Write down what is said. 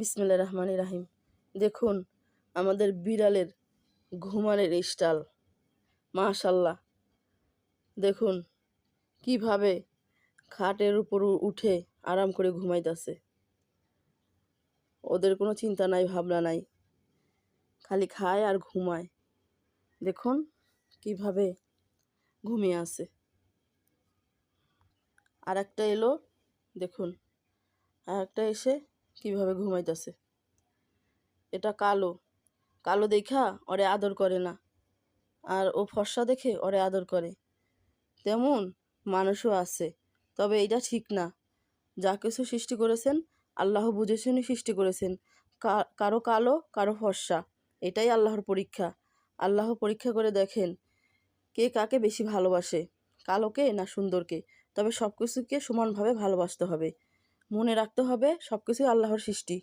বিসমিল্লাহির রহমানির রহিম। দেখুন আমাদের বিড়ালের ঘুমানোর স্টাইল, মাশাল্লাহ। দেখুন কিভাবে খাটের উপর উঠে আরাম করে ঘুমাইতেছে। ওদের কোনো চিন্তা নাই, ভাবনা নাই, খালি খায় আর ঘুমায়। দেখুন কিভাবে ঘুমিয়ে আছে। আর একটা এলো, দেখুন আর একটা এসে কিভাবে ঘুমাইতেছে। এটা কালো, কালো দেখা ওরে আদর করে না, আর ও ফর্সা দেখে ওরে আদর করে। তেমন মানুষও আছে, তবে এটা ঠিক না। যা কিছু সৃষ্টি করেছেন আল্লাহ বুঝে শুনে সৃষ্টি করেছেন। কারো কালো, কারো ফর্সা, এটাই আল্লাহর পরীক্ষা। আল্লাহ পরীক্ষা করে দেখেন কে কাকে বেশি ভালোবাসে, কালোকে না সুন্দরকে। তবে সব কিছুকে সমানভাবে ভালোবাসতে হবে, মনে রাখতে হবে সব কিছুই আল্লাহর সৃষ্টি।